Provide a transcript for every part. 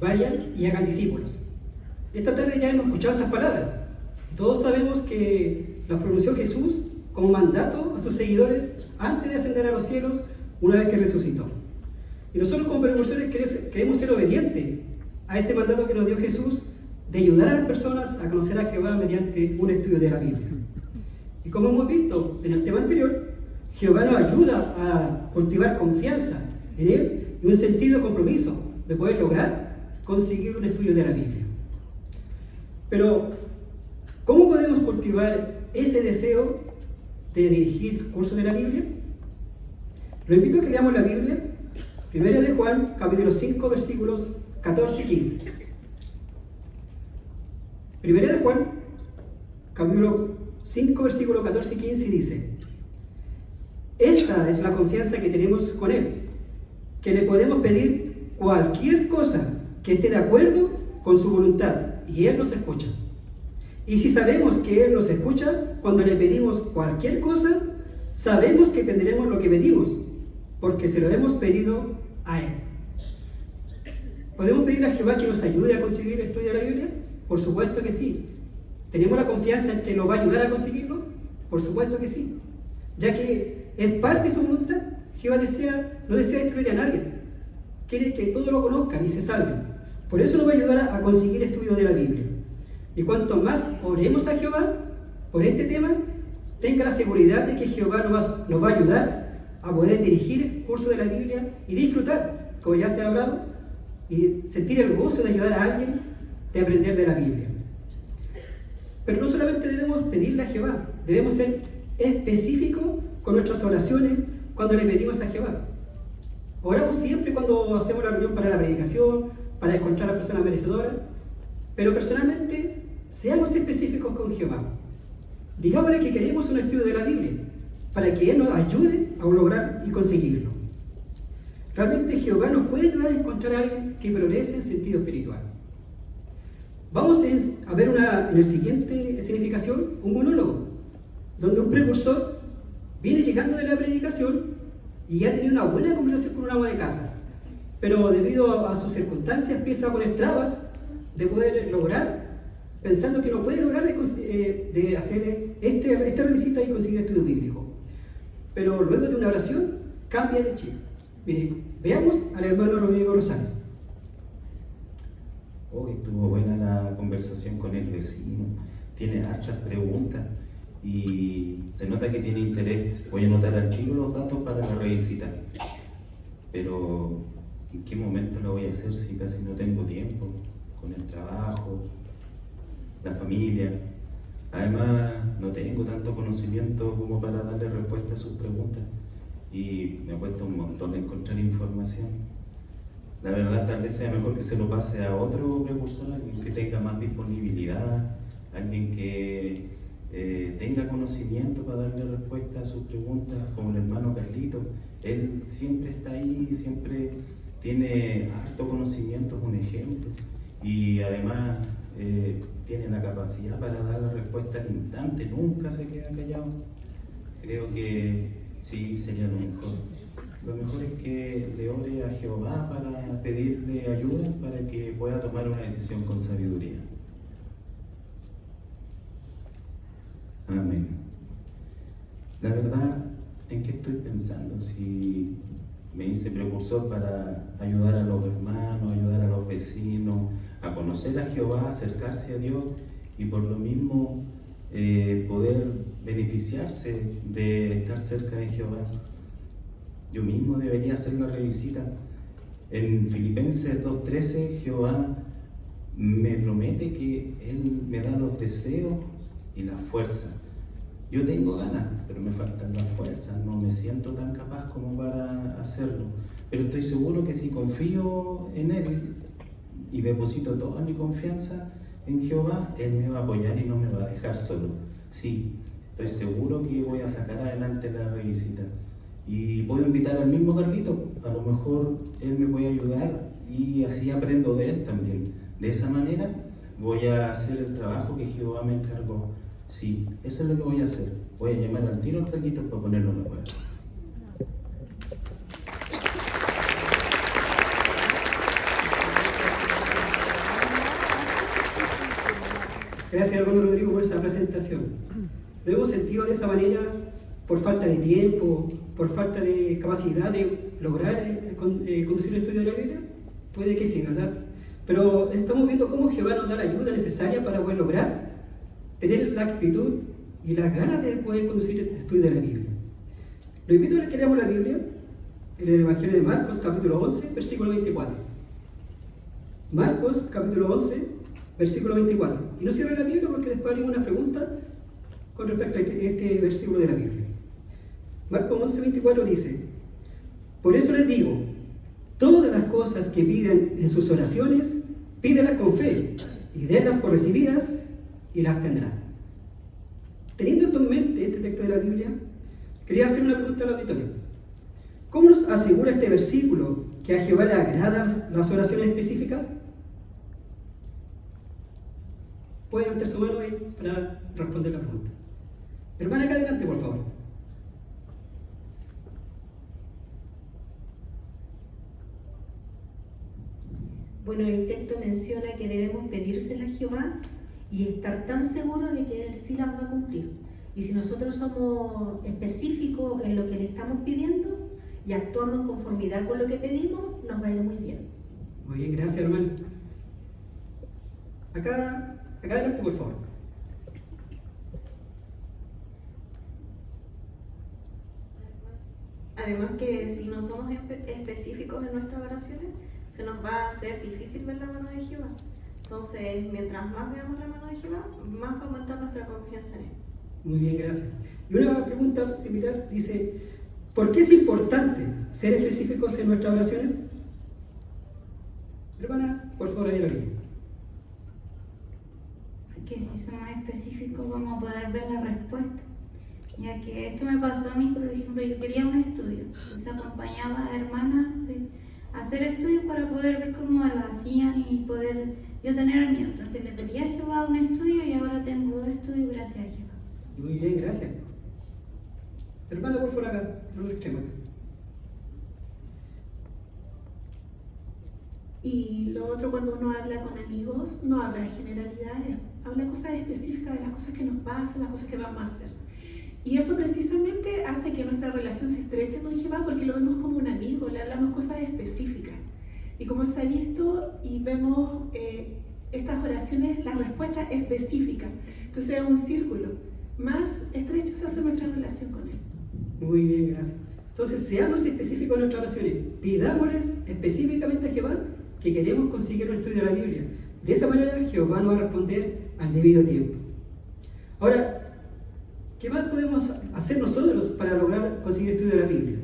vayan y hagan discípulos. Esta tarde ya hemos escuchado estas palabras. Todos sabemos que las pronunció Jesús como mandato a sus seguidores antes de ascender a los cielos una vez que resucitó. Y nosotros como precursores queremos ser obedientes a este mandato que nos dio Jesús de ayudar a las personas a conocer a Jehová mediante un estudio de la Biblia. Y como hemos visto en el tema anterior, Jehová nos ayuda a cultivar confianza en Él y un sentido de compromiso de poder lograr conseguir un estudio de la Biblia. Pero, ¿cómo podemos cultivar ese deseo de dirigir cursos de la Biblia? Lo invito a que leamos la Biblia, 1 de Juan, capítulo 5, versículos 14 y 15. 1 de Juan, capítulo 5, versículos 14 y 15 dice: esta es la confianza que tenemos con Él, que le podemos pedir cualquier cosa que esté de acuerdo con su voluntad, y Él nos escucha. Y si sabemos que Él nos escucha cuando le pedimos cualquier cosa, sabemos que tendremos lo que pedimos, porque se lo hemos pedido a Él. ¿Podemos pedirle a Jehová que nos ayude a conseguir estudiar la Biblia? Por supuesto que sí. ¿Tenemos la confianza en que nos va a ayudar a conseguirlo? Por supuesto que sí. Ya que es parte de su voluntad. Jehová no desea destruir a nadie. Quiere que todos lo conozcan y se salven. Por eso nos va a ayudar a conseguir estudio de la Biblia. Y cuanto más oremos a Jehová por este tema, tenga la seguridad de que Jehová nos va a ayudar a poder dirigir el curso de la Biblia y disfrutar, como ya se ha hablado, y sentir el gozo de ayudar a alguien de aprender de la Biblia. Pero no solamente debemos pedirle a Jehová, debemos ser específicos con nuestras oraciones cuando le pedimos a Jehová. Oramos siempre cuando hacemos la reunión para la predicación, para encontrar a personas merecedoras, pero personalmente seamos específicos con Jehová. Digámosle que queremos un estudio de la Biblia para que Él nos ayude a lograr y conseguirlo. Realmente Jehová nos puede ayudar a encontrar a alguien que progrese en sentido espiritual. Vamos a ver en la siguiente significación un monólogo, donde un precursor viene llegando de la predicación y ha tenido una buena conversación con un ama de casa, pero debido a sus circunstancias empieza a poner trabas de poder lograr, pensando que no puede lograr de hacer esta visita y conseguir estudio bíblico. Pero luego de una oración cambia de chip. Veamos al hermano Rodrigo Rosales. Estuvo buena la conversación con el vecino, tiene hartas preguntas y se nota que tiene interés. Voy a anotar al tiro los datos para la revisita, pero ¿en qué momento lo voy a hacer si casi no tengo tiempo con el trabajo, la familia? Además, no tengo tanto conocimiento como para darle respuesta a sus preguntas y me cuesta un montón encontrar información. La verdad, tal vez sea mejor que se lo pase a otro precursor, alguien que tenga más disponibilidad, alguien que tenga conocimiento para darle respuesta a sus preguntas, como el hermano Carlito. Él siempre está ahí, siempre tiene harto conocimiento, es un ejemplo, y además tiene la capacidad para dar la respuesta al instante, nunca se queda callado. Creo que sí, sería lo mejor. Lo mejor es que le ore a Jehová para pedirle ayuda para que pueda tomar una decisión con sabiduría. Amén. La verdad, ¿en qué estoy pensando? Si me hice precursor para ayudar a los hermanos, ayudar a los vecinos, a conocer a Jehová, acercarse a Dios y por lo mismo poder beneficiarse de estar cerca de Jehová. Yo mismo debería hacer la revisita. En Filipenses 2:13, Jehová me promete que Él me da los deseos y la fuerza. Yo tengo ganas, pero me faltan las fuerzas, no me siento tan capaz como para hacerlo. Pero estoy seguro que si confío en Él y deposito toda mi confianza en Jehová, Él me va a apoyar y no me va a dejar solo. Sí, estoy seguro que voy a sacar adelante la revisita. Y puedo invitar al mismo Carlito, a lo mejor él me puede ayudar y así aprendo de él también. De esa manera voy a hacer el trabajo que Jehová me encargó. Sí, eso es lo que voy a hacer. Voy a llamar al tiro al Carlito para ponerlo de acuerdo. Gracias, hermano Rodrigo, por esa presentación. Lo hemos sentido de esa manera por falta de tiempo, por falta de capacidad de lograr conducir el estudio de la Biblia. Puede que sí, ¿verdad? Pero estamos viendo cómo Jehová nos da la ayuda necesaria para poder lograr tener la actitud y las ganas de poder conducir el estudio de la Biblia. Lo invito a que leamos la Biblia en el Evangelio de Marcos, capítulo 11, versículo 24. Marcos, capítulo 11, versículo 24. Y no cierren la Biblia porque después haré una pregunta con respecto a este versículo de la Biblia. Marcos 11, 24 dice: por eso les digo, todas las cosas que piden en sus oraciones, pídelas con fe y denlas por recibidas y las tendrán. Teniendo esto en mente, este texto de la Biblia, quería hacer una pregunta al auditorio. ¿Cómo nos asegura este versículo que a Jehová le agradan las oraciones específicas? Pueden levantar su mano ahí para responder la pregunta. Hermana, acá adelante, por favor. Bueno, el texto menciona que debemos pedírsela a Jehová y estar tan seguros de que Él sí las va a cumplir. Y si nosotros somos específicos en lo que le estamos pidiendo y actuamos en conformidad con lo que pedimos, nos va a ir muy bien. Muy bien, gracias, hermano. Acá adelante, por favor. Además que si no somos específicos en nuestras oraciones, se nos va a hacer difícil ver la mano de Jehová. Entonces, mientras más veamos la mano de Jehová, más va a aumentar nuestra confianza en Él. Muy bien, gracias. Y una pregunta similar dice: ¿por qué es importante ser específicos en nuestras oraciones? Hermana, por favor, ahí la línea. Porque si somos específicos vamos a poder ver la respuesta. Ya que esto me pasó a mí, por ejemplo, yo quería un estudio. Entonces acompañaba a hermanas a hacer estudios para poder ver cómo lo hacían y poder yo tener el mío. Entonces le pedí a Jehová un estudio y ahora tengo 2 estudios gracias a Jehová. Muy bien, gracias. Hermana, por favor, acá, en el extremo. Y lo otro, cuando uno habla con amigos, no habla de generalidades, habla de cosas específicas, de las cosas que nos pasan, las cosas que vamos a hacer. Y eso precisamente hace que nuestra relación se estreche con Jehová porque lo vemos como un amigo, le hablamos cosas específicas. Y como se ha visto y vemos estas oraciones, la respuesta específica. Entonces es un círculo. Más estrecha se hace nuestra relación con Él. Muy bien, gracias. Entonces, seamos específicos en nuestras oraciones. Pidámosles específicamente a Jehová que queremos conseguir un estudio de la Biblia. De esa manera, Jehová nos va a responder al debido tiempo. Ahora, ¿qué más podemos hacer nosotros para lograr conseguir el estudio de la Biblia?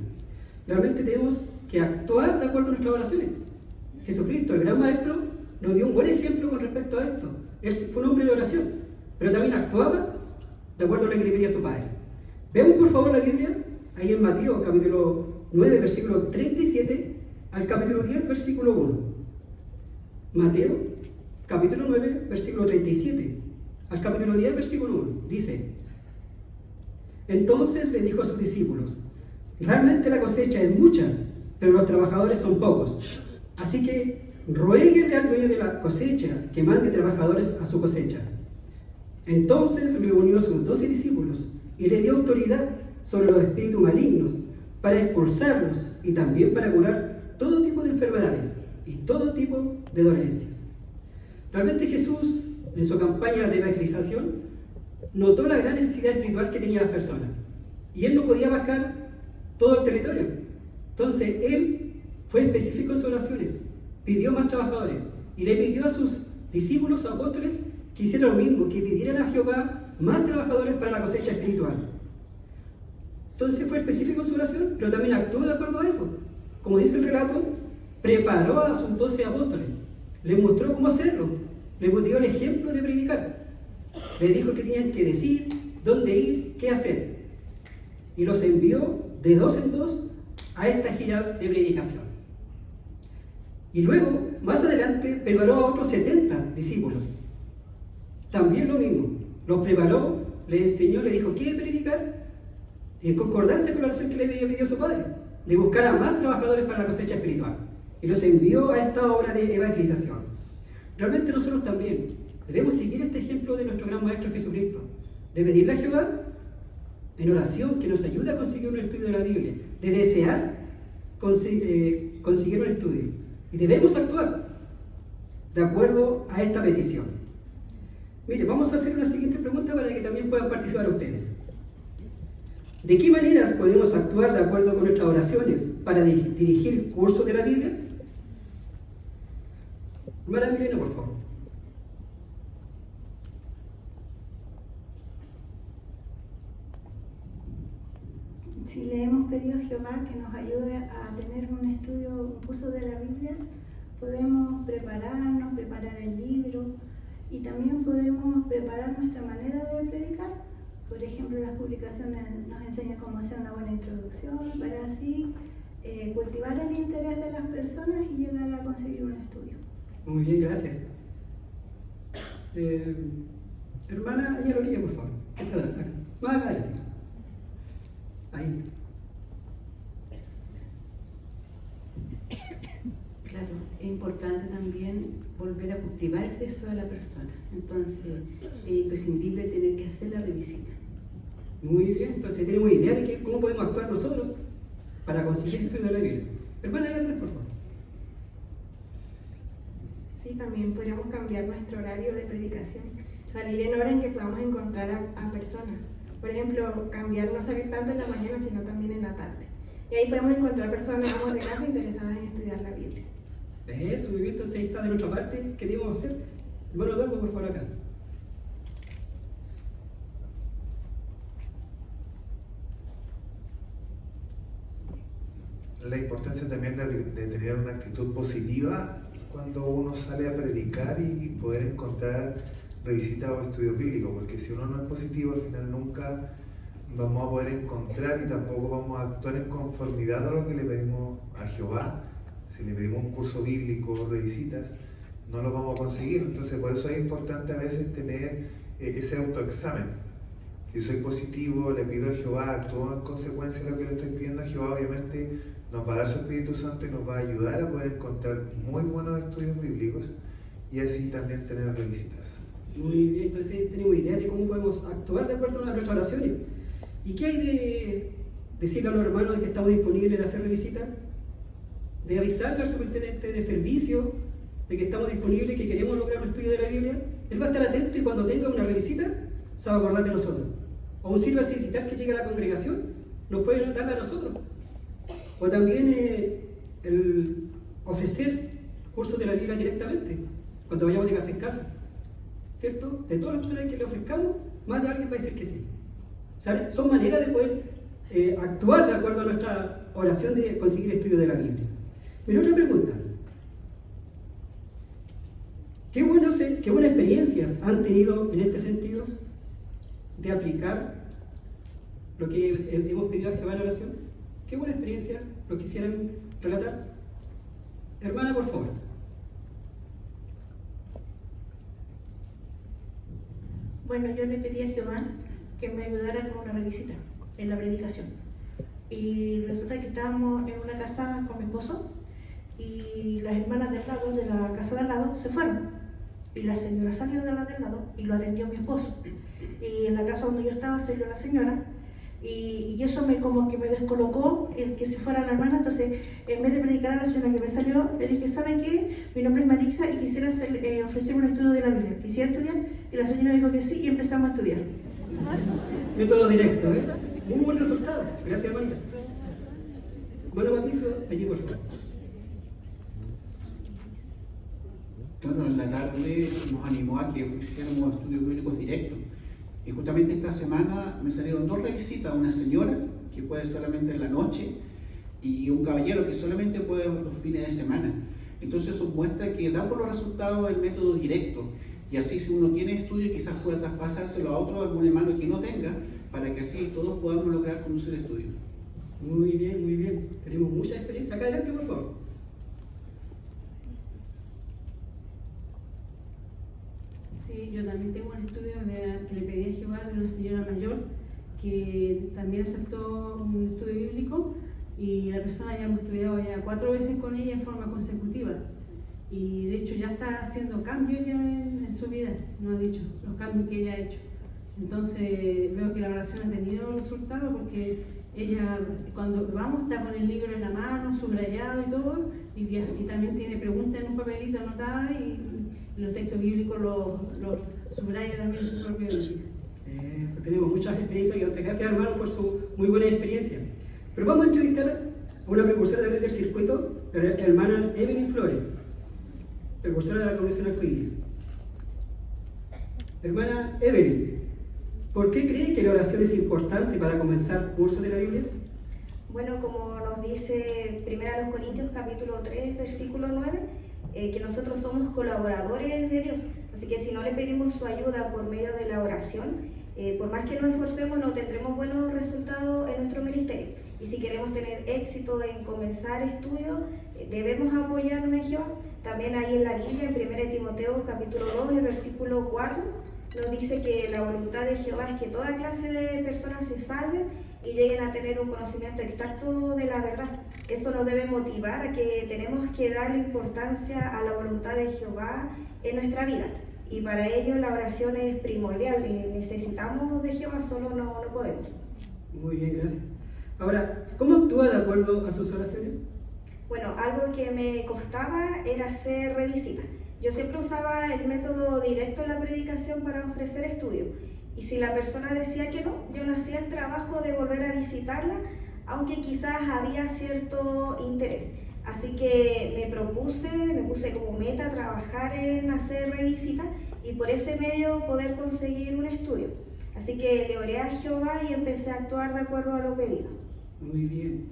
Realmente tenemos que actuar de acuerdo a nuestras oraciones. Jesucristo, el gran maestro, nos dio un buen ejemplo con respecto a esto. Él fue un hombre de oración, pero también actuaba de acuerdo a lo que le pedía a su Padre. Veamos por favor la Biblia, ahí en Mateo capítulo 9, versículo 37 al capítulo 10, versículo 1. Mateo capítulo 9, versículo 37 al capítulo 10, versículo 1. Dice: entonces le dijo a sus discípulos: realmente la cosecha es mucha, pero los trabajadores son pocos. Así que ruéguenle al dueño de la cosecha que mande trabajadores a su cosecha. Entonces reunió a sus 12 discípulos y le dio autoridad sobre los espíritus malignos para expulsarlos y también para curar todo tipo de enfermedades y todo tipo de dolencias. Realmente Jesús, en su campaña de evangelización, notó la gran necesidad espiritual que tenían las personas. Y Él no podía abarcar todo el territorio. Entonces Él fue específico en sus oraciones, pidió más trabajadores y le pidió a sus discípulos o apóstoles que hicieran lo mismo, que pidieran a Jehová más trabajadores para la cosecha espiritual. Entonces fue específico en su oración, pero también actuó de acuerdo a eso. Como dice el relato, preparó a sus 12 apóstoles, les mostró cómo hacerlo, les dio el ejemplo de predicar, les dijo que tenían que decir, dónde ir, qué hacer, y los envió de 2 en 2 a esta gira de predicación. Y luego, más adelante, preparó a otros 70 discípulos. También lo mismo, los preparó, les enseñó, les dijo qué predicar, en concordancia con la oración que le había pedido su Padre, de buscar a más trabajadores para la cosecha espiritual. Y los envió a esta obra de evangelización. Realmente nosotros también Debemos seguir este ejemplo de nuestro gran Maestro Jesucristo, de pedirle a Jehová en oración que nos ayude a conseguir un estudio de la Biblia, de desear conseguir un estudio. Y debemos actuar de acuerdo a esta petición. Mire, vamos a hacer una siguiente pregunta para que también puedan participar ustedes. ¿De qué maneras podemos actuar de acuerdo con nuestras oraciones para dirigir cursos de la Biblia? Hermana Milena, por favor. Si le hemos pedido a Jehová que nos ayude a tener un estudio, un curso de la Biblia, podemos prepararnos, preparar el libro y también podemos preparar nuestra manera de predicar. Por ejemplo, las publicaciones nos enseñan cómo hacer una buena introducción para así cultivar el interés de las personas y llegar a conseguir un estudio. Muy bien, gracias. Hermana, ahí a la orilla, por favor. Acá. Más adelante. Ahí. Claro, es importante también volver a cultivar el deseo de la persona. Entonces, es imprescindible tener que hacer la revisita. Muy bien, entonces tenemos idea de cómo podemos actuar nosotros para conseguir el estudio de la Biblia. Hermana, ahí atrás, por favor. Sí, también podríamos cambiar nuestro horario de predicación. Salir en hora en que podamos encontrar a personas. Por ejemplo, cambiar no salir tanto en la mañana, sino también en la tarde. Y ahí podemos encontrar personas, amos de casa, interesadas en estudiar la Biblia. Eso, muy bien, entonces ahí está de nuestra parte. ¿Qué debemos hacer? Hermano Eduardo, por favor, acá. La importancia también de tener una actitud positiva cuando uno sale a predicar y poder encontrar revisitas o estudios bíblicos, porque si uno no es positivo, al final nunca vamos a poder encontrar y tampoco vamos a actuar en conformidad a lo que le pedimos a Jehová. Si le pedimos un curso bíblico o revisitas, no lo vamos a conseguir. Entonces, por eso es importante a veces tener ese autoexamen. Si soy positivo, le pido a Jehová, actúo en consecuencia de lo que le estoy pidiendo a Jehová, obviamente nos va a dar su Espíritu Santo y nos va a ayudar a poder encontrar muy buenos estudios bíblicos y así también tener revisitas. Muy bien, entonces tenemos idea de cómo podemos actuar de acuerdo a nuestras oraciones. ¿Y qué hay de decirle a los hermanos de que estamos disponibles de hacer revisitas? De avisarle al superintendente de servicio de que estamos disponibles, que queremos lograr un estudio de la Biblia. Él va a estar atento y cuando tenga una revisita se va a acordar de nosotros. O un sirva solicitar que llegue a la congregación, nos puede darla a nosotros. O también el ofrecer cursos de la Biblia directamente, cuando vayamos de casa en casa. ¿Cierto? De todas las personas que le ofrezcamos, más de alguien va a decir que sí. ¿Saben? Son maneras de poder actuar de acuerdo a nuestra oración de conseguir estudio de la Biblia. Pero otra pregunta. ¿Qué buenas experiencias han tenido en este sentido de aplicar lo que hemos pedido a Jehová en oración? ¿Qué buena experiencia lo quisieran relatar? Hermana, por favor. Bueno, yo le pedí a Jehová que me ayudara con una revisita en la predicación. Y resulta que estábamos en una casa con mi esposo y las hermanas del lado, de la casa de al lado, se fueron. Y la señora salió de la del lado y lo atendió mi esposo. Y en la casa donde yo estaba salió la señora y eso como que me descolocó el que se fuera la hermana. Entonces, en vez de predicar a la señora que me salió, le dije, ¿saben qué? Mi nombre es Marisa y quisiera ofrecer un estudio de la Biblia. ¿Quisiera estudiar? Y la señora dijo que sí y empezamos a estudiar. Método directo, ¿eh? Muy buen resultado. Gracias, hermanita. Bueno, Patricio, allí por favor. Claro, en la tarde nos animó a que hiciéramos estudios bíblicos directos. Y justamente esta semana me salieron 2 revisitas, una señora que puede solamente en la noche y un caballero que solamente puede los fines de semana. Entonces eso muestra que da por los resultados el método directo. Y así si uno tiene estudio quizás pueda traspasárselo a otro, algún hermano que no tenga, para que así todos podamos lograr conocer el estudio. Muy bien, muy bien. Tenemos mucha experiencia. Acá adelante, por favor. Sí, yo también tengo un estudio que le pedí a Jehová de una señora mayor que también aceptó un estudio bíblico y la persona ya hemos estudiado ya 4 veces con ella en forma consecutiva. y de hecho ya está haciendo cambios ya en su vida, nos ha dicho los cambios que ella ha hecho. Entonces veo que la oración ha tenido resultado porque ella cuando vamos está con el libro en la mano, subrayado y todo, y también tiene preguntas en un papelito anotadas y los textos bíblicos los subraya también en su propio libro. Tenemos muchas experiencias y otras gracias hermano por su muy buena experiencia. Pero vamos a entrevistar a una precursora del circuito, la hermana Evelyn Flores, precursora de la Convención Arcoíris. Hermana Evelyn, ¿por qué cree que la oración es importante para comenzar cursos de la Biblia? Bueno, como nos dice 1 Corintios capítulo 3, versículo 9, que nosotros somos colaboradores de Dios. Así que si no le pedimos su ayuda por medio de la oración, por más que nos esforcemos, no tendremos buenos resultados en nuestro ministerio. Y si queremos tener éxito en comenzar estudios, debemos apoyarnos en Jehová. También ahí en la Biblia, en 1 Timoteo capítulo 2, el versículo 4, nos dice que la voluntad de Jehová es que toda clase de personas se salven y lleguen a tener un conocimiento exacto de la verdad. Eso nos debe motivar a que tenemos que darle importancia a la voluntad de Jehová en nuestra vida. Y para ello la oración es primordial. Necesitamos de Jehová, solo no podemos. Muy bien, gracias. Ahora, ¿cómo actúa de acuerdo a sus oraciones? Bueno, algo que me costaba era hacer revisitas. Yo siempre usaba el método directo en la predicación para ofrecer estudio. Y si la persona decía que no, yo no hacía el trabajo de volver a visitarla, aunque quizás había cierto interés. Así que me puse como meta trabajar en hacer revisitas y por ese medio poder conseguir un estudio. Así que le oré a Jehová y empecé a actuar de acuerdo a lo pedido. Muy bien.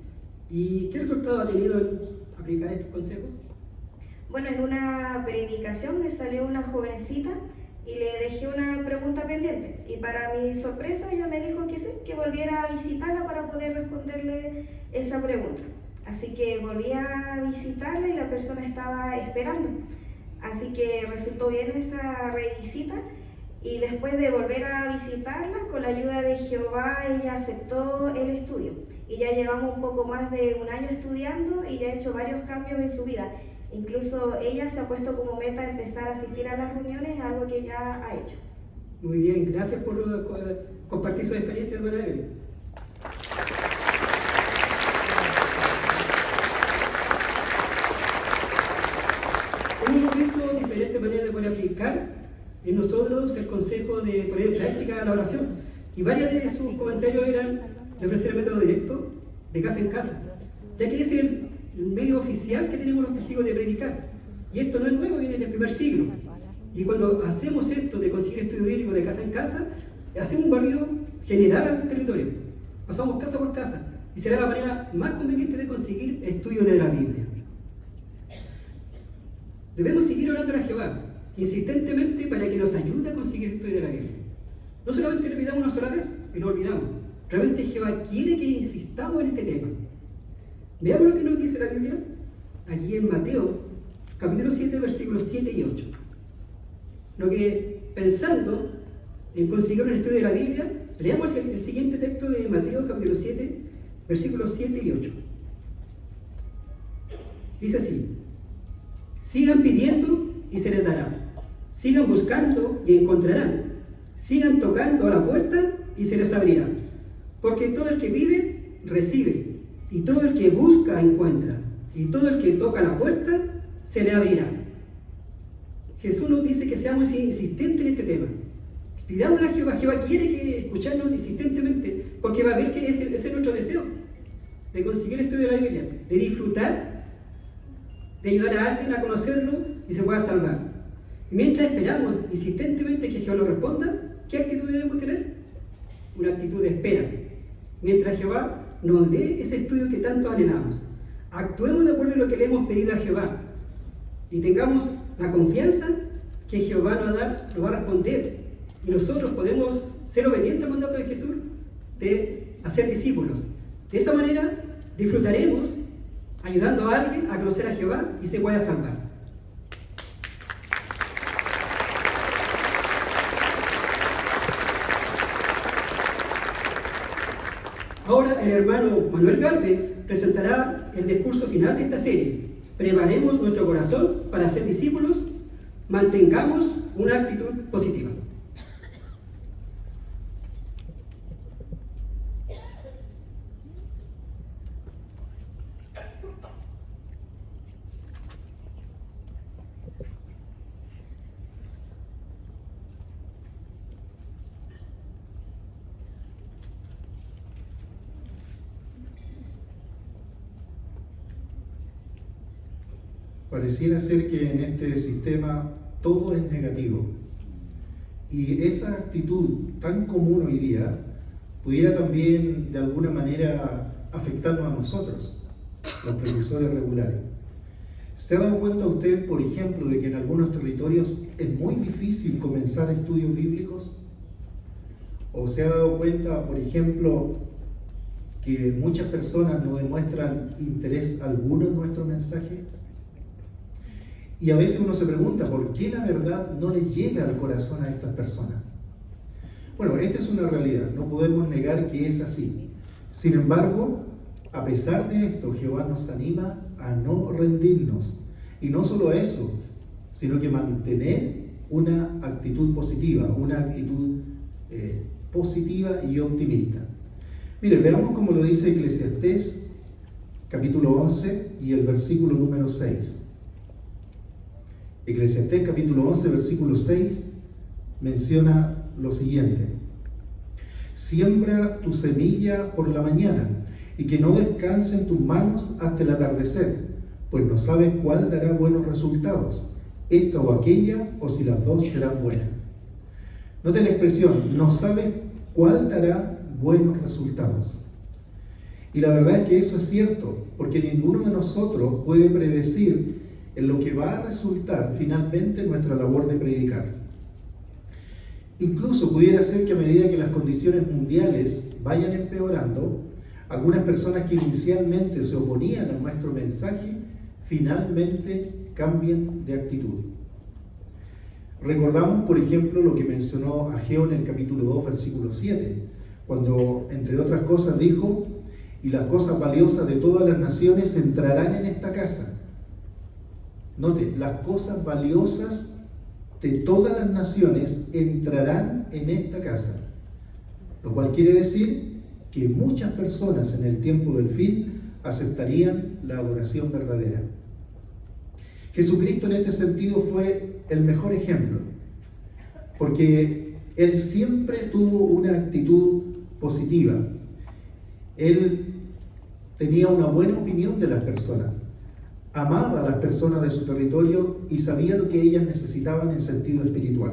¿Y qué resultado ha tenido en aplicar estos consejos? Bueno, en una predicación me salió una jovencita y le dejé una pregunta pendiente. Y para mi sorpresa ella me dijo que sí, que volviera a visitarla para poder responderle esa pregunta. Así que volví a visitarla y la persona estaba esperando. Así que resultó bien esa revisita y después de volver a visitarla, con la ayuda de Jehová, ella aceptó el estudio. Y ya llevamos un poco más de un año estudiando y ya ha hecho varios cambios en su vida. Incluso ella se ha puesto como meta empezar a asistir a las reuniones, algo que ya ha hecho. Muy bien, gracias por compartir su experiencia, hermana Evelyn. Hemos visto diferentes maneras de poder aplicar en nosotros el consejo de poner en práctica la oración. Y varias de sus comentarios eran de ofrecer el método directo de casa en casa, ya que es el medio oficial que tenemos los testigos de predicar. Y esto no es nuevo, viene del primer siglo. Y cuando hacemos esto de conseguir estudio bíblico de casa en casa, hacemos un barrido general al territorio. Pasamos casa por casa. Y será la manera más conveniente de conseguir estudio de la Biblia. Debemos seguir orando a Jehová insistentemente para que nos ayude a conseguir estudio de la Biblia. No solamente le pidamos una sola vez y lo olvidamos. Realmente Jehová quiere que insistamos en este tema. Veamos lo que nos dice la Biblia aquí en Mateo, capítulo 7, versículos 7 y 8. Lo que, pensando en conseguir un estudio de la Biblia, leamos el siguiente texto de Mateo, capítulo 7, versículos 7 y 8. Dice así: sigan pidiendo y se les dará. Sigan buscando y encontrarán. Sigan tocando a la puerta y se les abrirá. Porque todo el que pide, recibe. Y todo el que busca, encuentra. Y todo el que toca la puerta, se le abrirá. Jesús nos dice que seamos insistentes en este tema. Pidámosle a Jehová. Jehová quiere que escucharnos insistentemente, porque va a ver que ese es nuestro deseo, de conseguir el estudio de la Biblia, de disfrutar, de ayudar a alguien a conocerlo y se pueda salvar. Y mientras esperamos insistentemente que Jehová nos responda, ¿qué actitud debemos tener? Una actitud de espera. Mientras Jehová nos dé ese estudio que tanto anhelamos, actuemos de acuerdo a lo que le hemos pedido a Jehová y tengamos la confianza que Jehová nos va a responder y nosotros podemos ser obedientes al mandato de Jesús de hacer discípulos. De esa manera disfrutaremos ayudando a alguien a conocer a Jehová y se pueda salvar. Ahora el hermano Manuel Gálvez presentará el discurso final de esta serie preparemos nuestro corazón para ser discípulos, mantengamos una actitud positiva. Pareciera ser que en este sistema todo es negativo. Y esa actitud tan común hoy día pudiera también de alguna manera afectarnos a nosotros, los precursores regulares. ¿Se ha dado cuenta usted, por ejemplo, de que en algunos territorios es muy difícil comenzar estudios bíblicos? ¿O se ha dado cuenta, por ejemplo, que muchas personas no demuestran interés alguno en nuestro mensaje? Y a veces uno se pregunta, ¿por qué la verdad no le llega al corazón a estas personas? Bueno, esta es una realidad, no podemos negar que es así. Sin embargo, a pesar de esto, Jehová nos anima a no rendirnos. Y no solo eso, sino que mantener una actitud positiva, una actitud positiva y optimista. Mire, veamos cómo lo dice Eclesiastés, capítulo 11 y el versículo número 6. Eclesiastés capítulo 11, versículo 6, menciona lo siguiente: siembra tu semilla por la mañana, y que no descanse en tus manos hasta el atardecer, pues no sabes cuál dará buenos resultados, esta o aquella, o si las dos serán buenas. Noten la expresión, no sabes cuál dará buenos resultados. Y la verdad es que eso es cierto, porque ninguno de nosotros puede predecir en lo que va a resultar finalmente nuestra labor de predicar. Incluso pudiera ser que a medida que las condiciones mundiales vayan empeorando, algunas personas que inicialmente se oponían a nuestro mensaje, finalmente cambien de actitud. Recordamos, por ejemplo, lo que mencionó Ageo en el capítulo 2, versículo 7, cuando, entre otras cosas, dijo: y las cosas valiosas de todas las naciones entrarán en esta casa. Note, las cosas valiosas de todas las naciones entrarán en esta casa. Lo cual quiere decir que muchas personas en el tiempo del fin aceptarían la adoración verdadera. Jesucristo en este sentido fue el mejor ejemplo, porque Él siempre tuvo una actitud positiva. Él tenía una buena opinión de las personas. Amaba a las personas de su territorio y sabía lo que ellas necesitaban en sentido espiritual.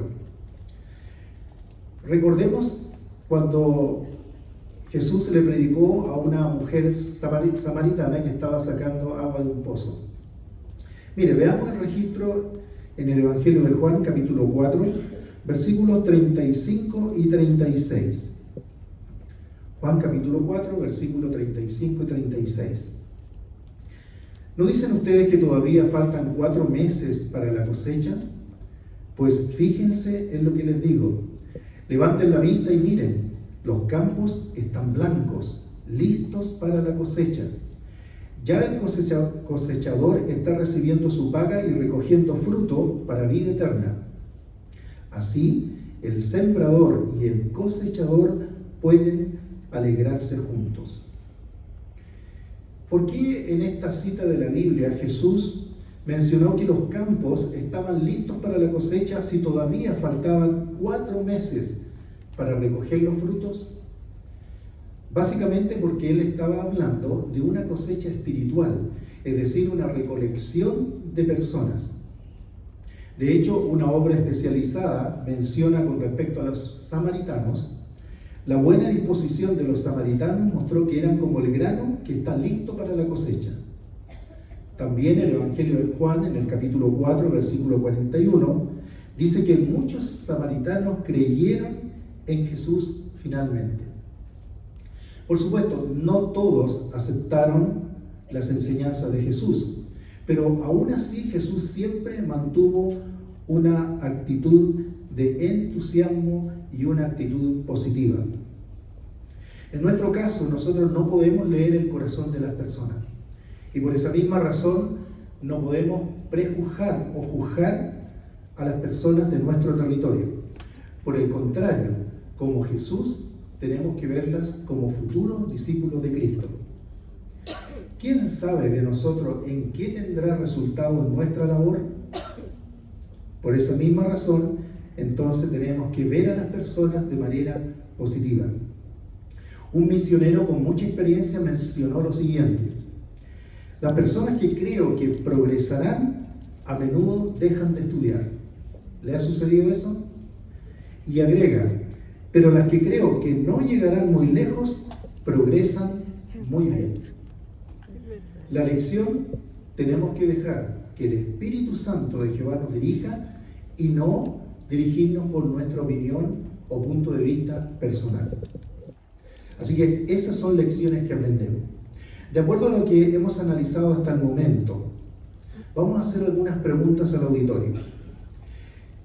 Recordemos cuando Jesús le predicó a una mujer samaritana que estaba sacando agua de un pozo. Mire, veamos el registro en el Evangelio de Juan, capítulo 4, versículos 35 y 36. Juan capítulo 4, versículos 35 y 36. ¿No dicen ustedes que todavía faltan 4 meses para la cosecha? Pues fíjense en lo que les digo. Levanten la vista y miren, los campos están blancos, listos para la cosecha. Ya el cosechador está recibiendo su paga y recogiendo fruto para vida eterna. Así, el sembrador y el cosechador pueden alegrarse juntos. ¿Por qué en esta cita de la Biblia Jesús mencionó que los campos estaban listos para la cosecha si todavía faltaban 4 meses para recoger los frutos? Básicamente porque Él estaba hablando de una cosecha espiritual, es decir, una recolección de personas. De hecho, una obra especializada menciona con respecto a los samaritanos: la buena disposición de los samaritanos mostró que eran como el grano que está listo para la cosecha. También el Evangelio de Juan, en el capítulo 4, versículo 41, dice que muchos samaritanos creyeron en Jesús finalmente. Por supuesto, no todos aceptaron las enseñanzas de Jesús, pero aún así Jesús siempre mantuvo una actitud de entusiasmo y una actitud positiva. En nuestro caso, nosotros no podemos leer el corazón de las personas. Y por esa misma razón, no podemos prejuzgar o juzgar a las personas de nuestro territorio. Por el contrario, como Jesús, tenemos que verlas como futuros discípulos de Cristo. ¿Quién sabe de nosotros en qué tendrá resultado nuestra labor? Por esa misma razón, entonces tenemos que ver a las personas de manera positiva. Un misionero con mucha experiencia mencionó lo siguiente: las personas que creo que progresarán a menudo dejan de estudiar. ¿Le ha sucedido eso? Y agrega, pero las que creo que no llegarán muy lejos progresan muy bien. La lección tenemos que dejar que el Espíritu Santo de Jehová nos dirija y no dirigirnos por nuestra opinión o punto de vista personal. Así que esas son lecciones que aprendemos. De acuerdo a lo que hemos analizado hasta el momento, vamos a hacer algunas preguntas al auditorio.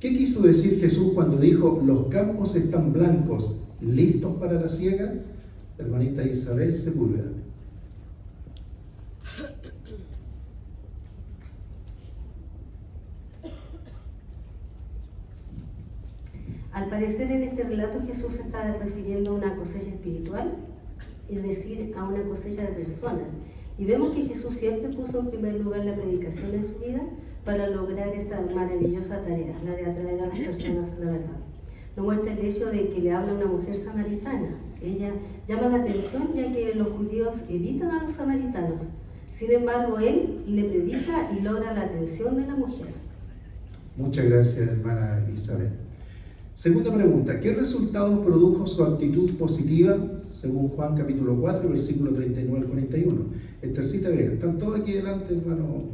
¿Qué quiso decir Jesús cuando dijo, los campos están blancos, listos para la siega? Hermanita Isabel Sepúlveda. Al parecer en este relato Jesús se está refiriendo a una cosecha espiritual, es decir, a una cosecha de personas. Y vemos que Jesús siempre puso en primer lugar la predicación en su vida para lograr esta maravillosa tarea, la de atraer a las personas a la verdad. Nos muestra el hecho de que le habla a una mujer samaritana. Ella llama la atención ya que los judíos evitan a los samaritanos. Sin embargo, él le predica y logra la atención de la mujer. Muchas gracias, hermana Isabel. Segunda pregunta, ¿qué resultados produjo su actitud positiva según Juan capítulo 4, versículo 39 al 41? Esthercita Vega, están todos aquí delante, hermano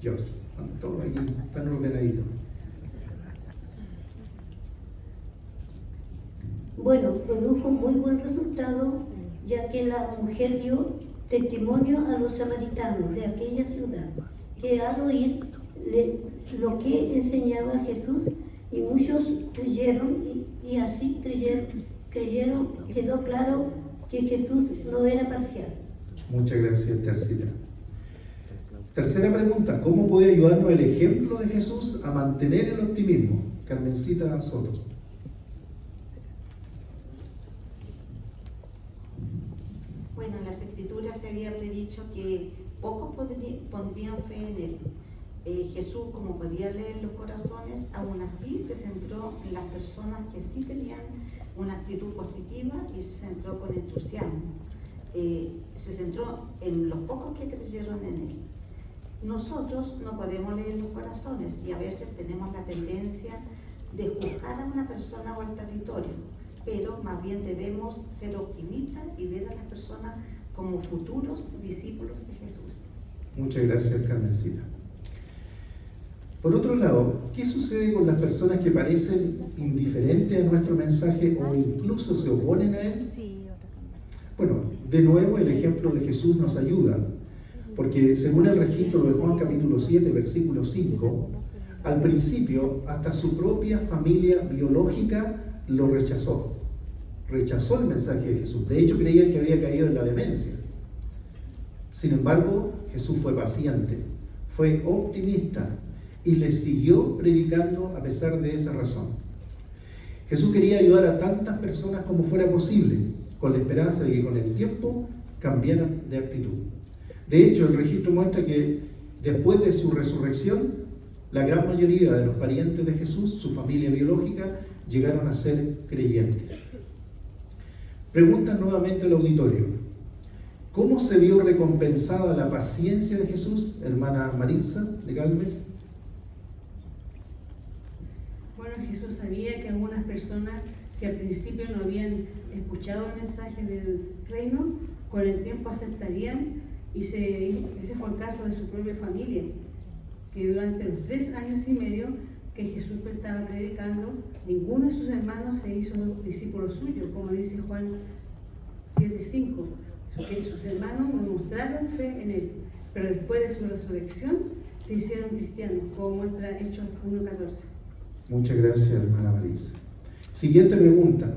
George, están todos aquí, están ordenaditos. Bueno, produjo muy buen resultado, ya que la mujer dio testimonio a los samaritanos de aquella ciudad, que al oír lo que enseñaba Jesús, y muchos creyeron, y así creyeron, quedó claro que Jesús no era parcial. Muchas gracias, Tercita. Tercera pregunta, ¿cómo puede ayudarnos el ejemplo de Jesús a mantener el optimismo? Carmencita Soto. Bueno, en las Escrituras se había predicho que pocos pondrían fe en él. Jesús, como podía leer los corazones, aún así se centró en las personas que sí tenían una actitud positiva y se centró con entusiasmo. Se centró en los pocos que creyeron en él. Nosotros no podemos leer los corazones y a veces tenemos la tendencia de juzgar a una persona o al territorio, pero más bien debemos ser optimistas y ver a las personas como futuros discípulos de Jesús. Muchas gracias, Carmencita. Por otro lado, ¿qué sucede con las personas que parecen indiferentes a nuestro mensaje o incluso se oponen a él? Bueno, de nuevo el ejemplo de Jesús nos ayuda, porque según el registro de Juan capítulo 7, versículo 5, al principio hasta su propia familia biológica lo rechazó. Rechazó el mensaje de Jesús. De hecho, creían que había caído en la demencia. Sin embargo, Jesús fue paciente, fue optimista, y le siguió predicando a pesar de esa razón. Jesús quería ayudar a tantas personas como fuera posible, con la esperanza de que con el tiempo cambiaran de actitud. De hecho, el registro muestra que después de su resurrección, la gran mayoría de los parientes de Jesús, su familia biológica, llegaron a ser creyentes. Preguntan nuevamente al auditorio, ¿cómo se vio recompensada la paciencia de Jesús, hermana Maritza de Galvez? Bueno, Jesús sabía que algunas personas que al principio no habían escuchado el mensaje del reino, con el tiempo aceptarían, y ese fue el caso de su propia familia, que durante los 3 años y medio que Jesús estaba predicando, ninguno de sus hermanos se hizo discípulo suyo, como dice Juan 7:5, que sus hermanos mostraron fe en él, pero después de su resurrección se hicieron cristianos, como muestra Hechos 1:14. Muchas gracias, hermana Marisa. Siguiente pregunta.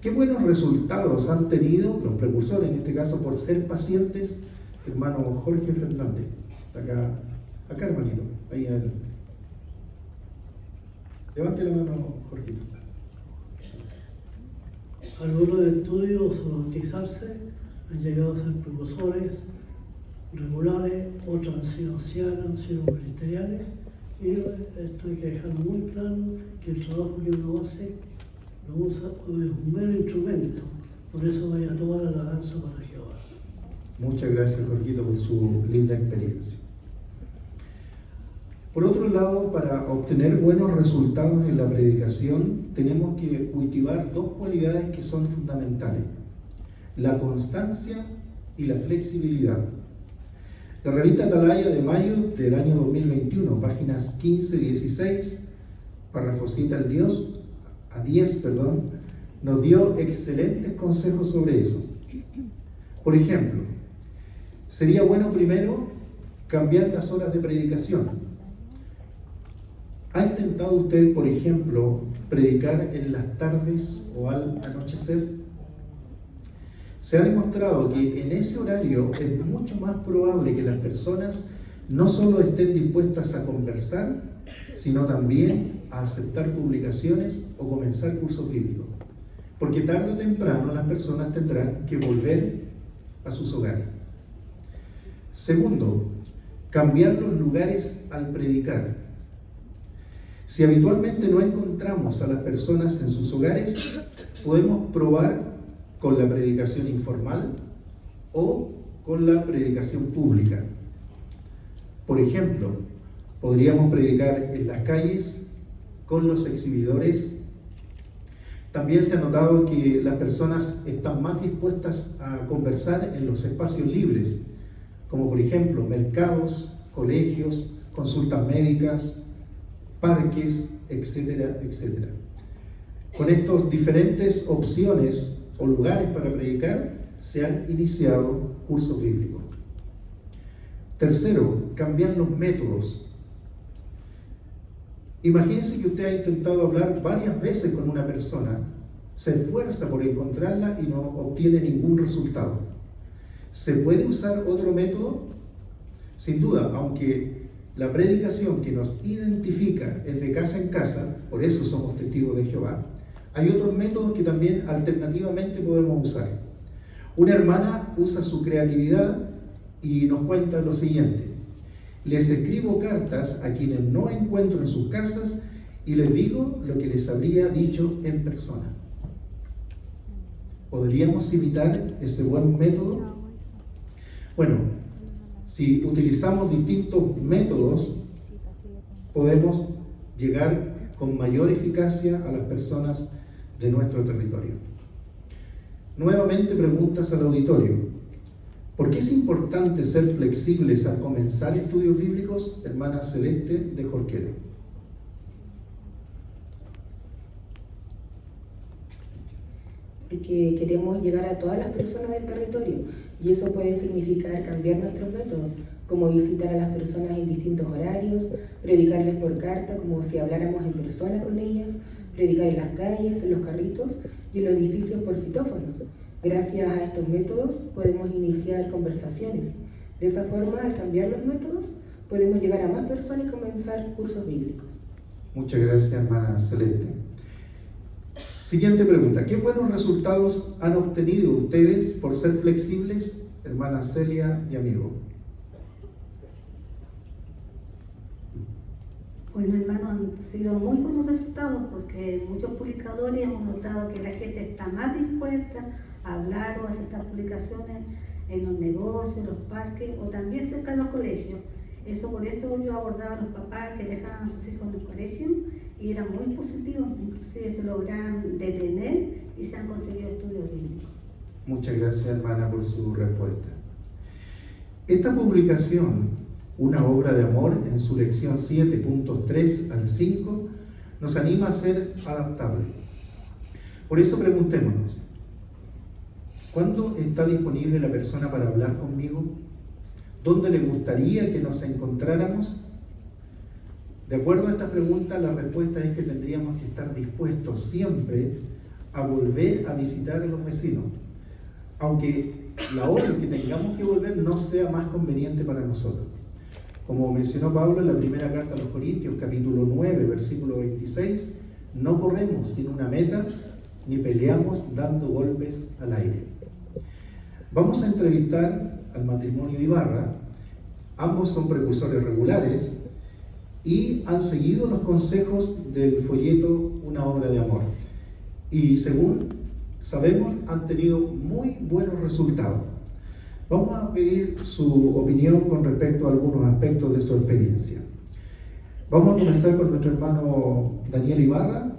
¿Qué buenos resultados han tenido los precursores, en este caso por ser pacientes, hermano Jorge Fernández, acá Acá, hermanito, ahí adelante. Levante la mano, Jorgito. Algunos estudios o bautizarse han llegado a ser profesores regulares, otros han sido ancianos, han sido ministeriales, y esto hay que dejar muy claro que el trabajo que uno hace lo usa como un mero instrumento. Por eso vaya toda la alabanza para Jehová. Muchas gracias, Jorgito, por su linda experiencia. Por otro lado, para obtener buenos resultados en la predicación, tenemos que cultivar dos cualidades que son fundamentales: la constancia y la flexibilidad. La revista Atalaya de mayo del año 2021, páginas 15-16, párrafo cita al 10, nos dio excelentes consejos sobre eso. Por ejemplo, sería bueno primero cambiar las horas de predicación. ¿Ha intentado usted, por ejemplo, predicar en las tardes o al anochecer? Se ha demostrado que en ese horario es mucho más probable que las personas no solo estén dispuestas a conversar, sino también a aceptar publicaciones o comenzar cursos bíblicos. Porque tarde o temprano las personas tendrán que volver a sus hogares. Segundo, cambiar los lugares al predicar. Si habitualmente no encontramos a las personas en sus hogares, podemos probar con la predicación informal o con la predicación pública. Por ejemplo, podríamos predicar en las calles con los exhibidores. También se ha notado que las personas están más dispuestas a conversar en los espacios libres, como por ejemplo mercados, colegios, consultas médicas, parques, etcétera, etcétera. Con estas diferentes opciones o lugares para predicar, se han iniciado cursos bíblicos. Tercero, cambiar los métodos. Imagínese que usted ha intentado hablar varias veces con una persona, se esfuerza por encontrarla y no obtiene ningún resultado. ¿Se puede usar otro método? Sin duda, aunque la predicación que nos identifica es de casa en casa, por eso somos testigos de Jehová, hay otros métodos que también alternativamente podemos usar. Una hermana usa su creatividad y nos cuenta lo siguiente: les escribo cartas a quienes no encuentro en sus casas y les digo lo que les habría dicho en persona. ¿Podríamos imitar ese buen método? Bueno, si utilizamos distintos métodos, podemos llegar con mayor eficacia a las personas de nuestro territorio. Nuevamente preguntas al auditorio: ¿por qué es importante ser flexibles al comenzar estudios bíblicos? Hermana Celeste de Jorquera. Porque queremos llegar a todas las personas del territorio y eso puede significar cambiar nuestros métodos, como visitar a las personas en distintos horarios, predicarles por carta, como si habláramos en persona con ellas, predicar en las calles, en los carritos y en los edificios por citófonos. Gracias a estos métodos podemos iniciar conversaciones. De esa forma, al cambiar los métodos, podemos llegar a más personas y comenzar cursos bíblicos. Muchas gracias, hermana Celeste. Siguiente pregunta: ¿qué buenos resultados han obtenido ustedes por ser flexibles, hermana Celia y amigo? Bueno, hermano, han sido muy buenos resultados porque muchos publicadores hemos notado que la gente está más dispuesta a hablar o a aceptar publicaciones en los negocios, en los parques o también cerca de los colegios. Por eso yo abordaba a los papás que dejaban a sus hijos en el colegio y eran muy positivos, inclusive se lograron detener y se han conseguido estudios bíblicos. Muchas gracias, hermana, por su respuesta. Esta publicación, Una obra de amor, en su lección 7.3 al 5, nos anima a ser adaptables. Por eso preguntémonos: ¿cuándo está disponible la persona para hablar conmigo? ¿Dónde le gustaría que nos encontráramos? De acuerdo a esta pregunta, la respuesta es que tendríamos que estar dispuestos siempre a volver a visitar a los vecinos, aunque la hora en que tengamos que volver no sea más conveniente para nosotros. Como mencionó Pablo en la primera carta a los Corintios, capítulo 9, versículo 26, no corremos sin una meta, ni peleamos dando golpes al aire. Vamos a entrevistar al matrimonio Ibarra. Ambos son precursores regulares y han seguido los consejos del folleto Una obra de amor. Y según sabemos, han tenido muy buenos resultados. Vamos a pedir su opinión con respecto a algunos aspectos de su experiencia. Vamos a comenzar con nuestro hermano Daniel Ibarra,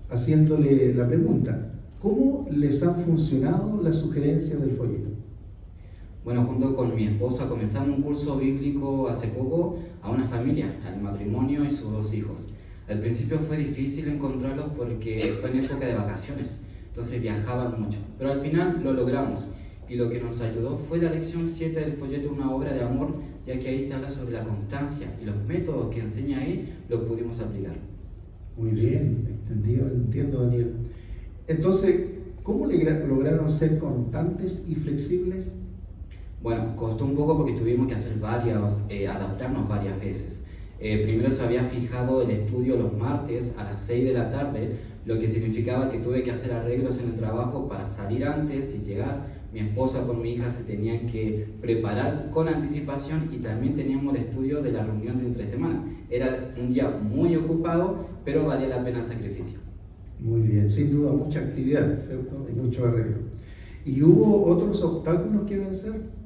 haciéndole la pregunta: ¿cómo les han funcionado las sugerencias del folleto? Bueno, junto con mi esposa comenzamos un curso bíblico hace poco a una familia, al matrimonio y sus 2 hijos. Al principio fue difícil encontrarlos porque fue en época de vacaciones, entonces viajaban mucho, pero al final lo logramos. Y lo que nos ayudó fue la lección 7 del folleto Una obra de amor, ya que ahí se habla sobre la constancia y los métodos que enseña ahí los pudimos aplicar. Muy bien, entiendo, Daniel. Entonces, ¿cómo lograron ser constantes y flexibles? Bueno, costó un poco porque tuvimos que hacer adaptarnos varias veces. Primero se había fijado el estudio los martes a las 6 de la tarde, lo que significaba que tuve que hacer arreglos en el trabajo para salir antes y llegar. Mi esposa con mi hija se tenían que preparar con anticipación y también teníamos el estudio de la reunión de entre semana. Era un día muy ocupado, pero valía la pena el sacrificio. Muy bien, sin duda mucha actividad, ¿cierto? Y mucho arreglo. ¿Y hubo otros obstáculos que vencer?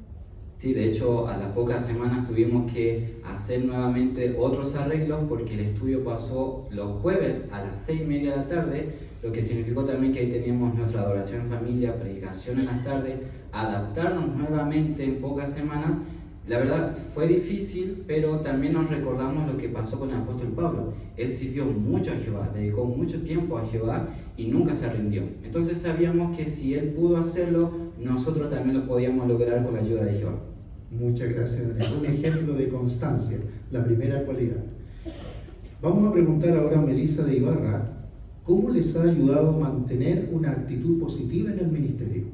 Sí, de hecho, a las pocas semanas tuvimos que hacer nuevamente otros arreglos porque el estudio pasó los jueves a las 6:30 de la tarde, lo que significó también que ahí teníamos nuestra adoración en familia, predicación en las tardes, adaptarnos nuevamente en pocas semanas. La verdad fue difícil, pero también nos recordamos lo que pasó con el apóstol Pablo. Él sirvió mucho a Jehová, dedicó mucho tiempo a Jehová y nunca se rindió. Entonces sabíamos que si él pudo hacerlo, nosotros también lo podíamos lograr con la ayuda de Jehová. Muchas gracias, Daniel. Un ejemplo de constancia, la primera cualidad. Vamos a preguntar ahora a Melissa de Ibarra, ¿cómo les ha ayudado a mantener una actitud positiva en el ministerio?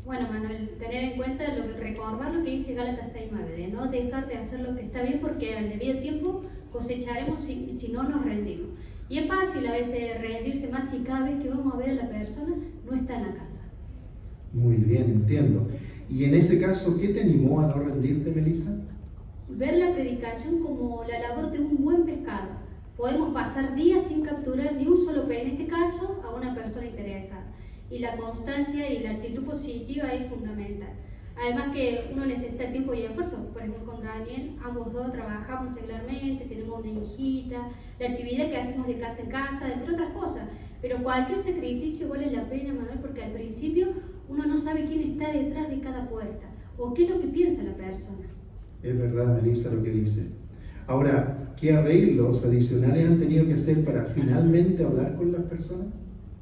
Bueno, Manuel, tener en cuenta, recordar lo que dice Gálatas 6:9, de no dejar de hacer lo que está bien porque al debido tiempo cosecharemos si no nos rendimos. Y es fácil a veces rendirse más si cada vez que vamos a ver a la persona no está en la casa. Muy bien, entiendo. Y en ese caso, ¿qué te animó a no rendirte, Melissa? Ver la predicación como la labor de un buen pescado. Podemos pasar días sin capturar ni un solo pez, en este caso, a una persona interesada. Y la constancia y la actitud positiva es fundamental. Además que uno necesita tiempo y esfuerzo. Por ejemplo, con Daniel, ambos dos trabajamos seglarmente, tenemos una hijita, la actividad que hacemos de casa en casa, entre otras cosas. Pero cualquier sacrificio vale la pena, Manuel, porque al principio uno no sabe quién está detrás de cada puerta o qué es lo que piensa la persona. Es verdad, Melissa, lo que dice. Ahora, ¿qué arreglos adicionales han tenido que hacer para finalmente hablar con las personas?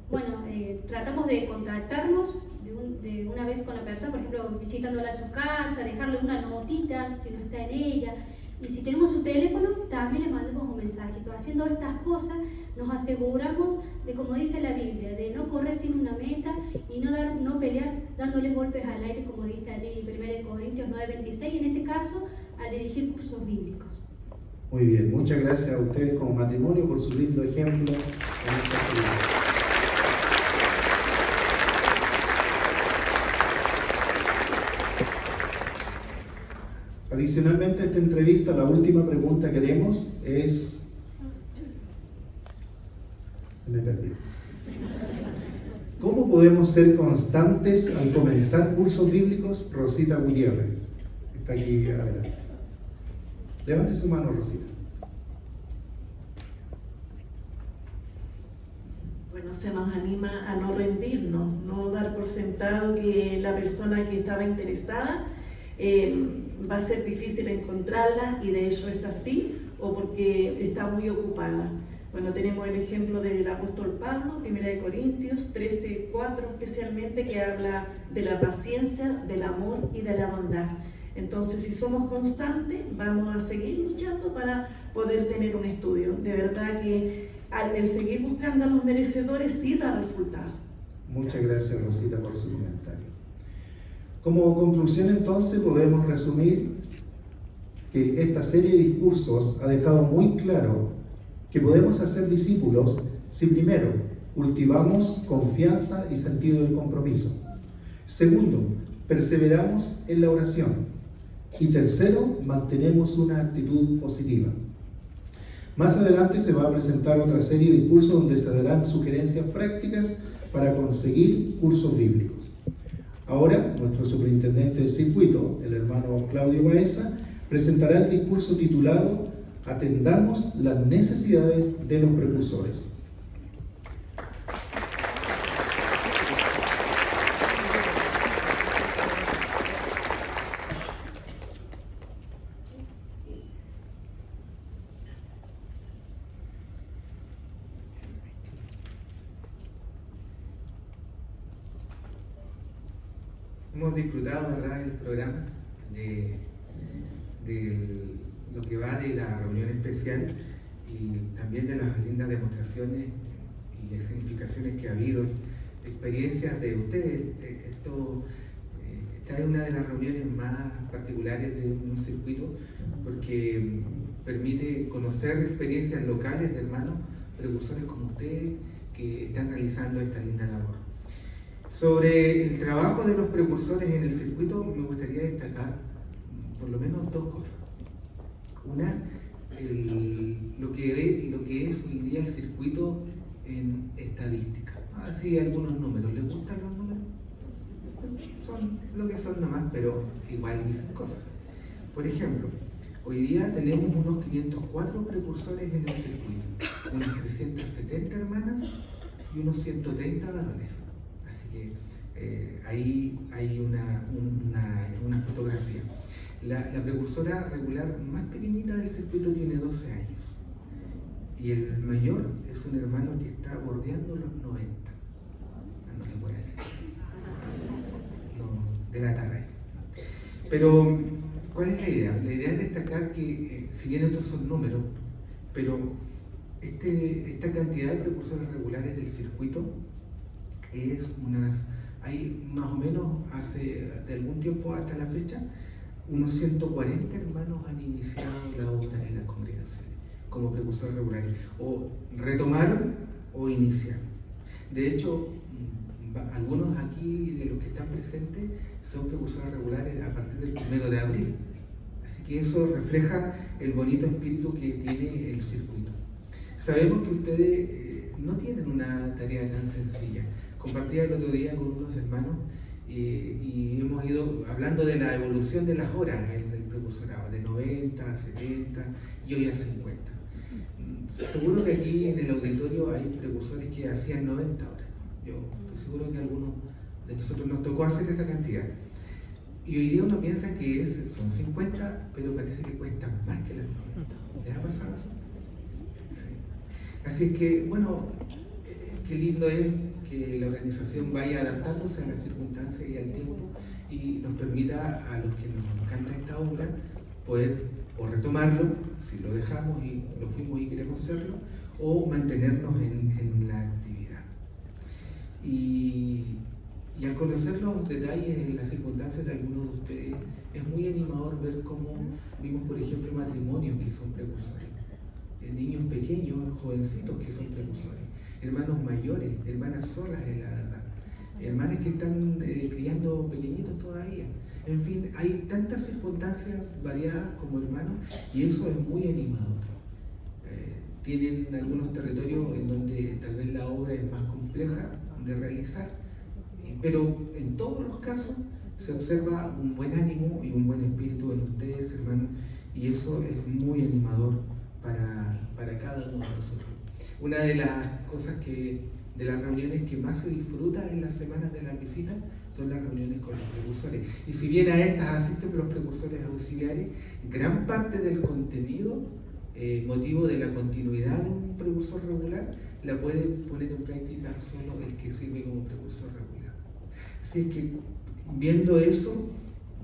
Bueno, tratamos de contactarnos de una vez con la persona, por ejemplo, visitándola a su casa, dejarle una notita si no está en ella. Y si tenemos su teléfono, también le mandamos un mensajito. Haciendo estas cosas, nos aseguramos de, como dice la Biblia, de no correr sin una meta y no pelear dándoles golpes al aire, como dice allí 1 Corintios 9:26, y en este caso, al dirigir cursos bíblicos. Muy bien, muchas gracias a ustedes como matrimonio por su lindo ejemplo en esta actividad. Adicionalmente a esta entrevista, la última pregunta que haremos es... Me perdí. ¿Cómo podemos ser constantes al comenzar cursos bíblicos? Rosita Gutiérrez está aquí adelante. Levante su mano, Rosita. Bueno, se nos anima a no rendirnos, no dar por sentado que la persona que estaba interesada va a ser difícil encontrarla, y de hecho es así, o porque está muy ocupada. Bueno, tenemos el ejemplo del apóstol Pablo, 1 Corintios 13:4 especialmente, que habla de la paciencia, del amor y de la bondad. Entonces, si somos constantes, vamos a seguir luchando para poder tener un estudio. De verdad que el seguir buscando a los merecedores sí da resultados. Muchas gracias, Rosita, por su comentario. Como conclusión, entonces, podemos resumir que esta serie de discursos ha dejado muy claro que podemos hacer discípulos si primero cultivamos confianza y sentido del compromiso. Segundo, perseveramos en la oración. Y tercero, mantenemos una actitud positiva. Más adelante se va a presentar otra serie de discursos donde se darán sugerencias prácticas para conseguir cursos bíblicos. Ahora, nuestro superintendente del circuito, el hermano Claudio Baeza, presentará el discurso titulado Atendamos las necesidades de los precursores. Hemos disfrutado, ¿verdad?, el programa de lo que va de la reunión especial y también de las lindas demostraciones y escenificaciones que ha habido, experiencias de ustedes. Esta es una de las reuniones más particulares de un circuito porque permite conocer experiencias locales de hermanos precursores como ustedes que están realizando esta linda labor. Sobre el trabajo de los precursores en el circuito me gustaría destacar por lo menos dos cosas. Una, lo que es hoy día el circuito en estadística. Así algunos números. ¿Les gustan los números? Son lo que son nomás, pero igual dicen cosas. Por ejemplo, hoy día tenemos unos 504 precursores en el circuito, unas 370 hermanas y unos 130 varones. Así que ahí hay una fotografía. La precursora regular más pequeñita del circuito tiene 12 años y el mayor es un hermano que está bordeando los 90. No le voy a decir. No, de la tarde. Pero, ¿cuál es la idea? La idea es destacar que, si bien estos son números, pero esta cantidad de precursores regulares del circuito es hay más o menos de algún tiempo hasta la fecha, unos 140 hermanos han iniciado la obra en las congregaciones como precursores regulares, o retomaron o iniciaron. De hecho, algunos aquí de los que están presentes son precursores regulares a partir del 1 de abril. Así que eso refleja el bonito espíritu que tiene el circuito. Sabemos que ustedes no tienen una tarea tan sencilla. Compartía el otro día con unos hermanos y hemos ido hablando de la evolución de las horas del precursorado, de 90 a 70 y hoy a 50. Seguro que aquí en el auditorio hay precursores que hacían 90 horas. Yo estoy seguro que a algunos de nosotros nos tocó hacer esa cantidad. Y hoy día uno piensa que son 50, pero parece que cuestan más que las 90. ¿Les ha pasado eso? Sí. Así es que, bueno, qué lindo es que la organización vaya adaptándose a las circunstancias y al tiempo y nos permita a los que nos encanta esta obra poder o retomarlo, si lo dejamos y lo fuimos y queremos hacerlo, o mantenernos en la actividad. Y al conocer los detalles en las circunstancias de algunos de ustedes, es muy animador ver cómo vimos, por ejemplo, matrimonios que son precursores, niños pequeños, jovencitos que son precursores, hermanos mayores, hermanas solas en la verdad, hermanas que están criando pequeñitos todavía. En fin, hay tantas circunstancias variadas como hermanos y eso es muy animador. Tienen algunos territorios en donde tal vez la obra es más compleja de realizar, pero en todos los casos se observa un buen ánimo y un buen espíritu en ustedes, hermanos, y eso es muy animador para cada uno de nosotros. Una de las cosas de las reuniones que más se disfruta en las semanas de la visita son las reuniones con los precursores. Y si bien a estas asisten los precursores auxiliares, gran parte del contenido, motivo de la continuidad de un precursor regular, la puede poner en práctica solo el que sirve como precursor regular. Así es que, viendo eso,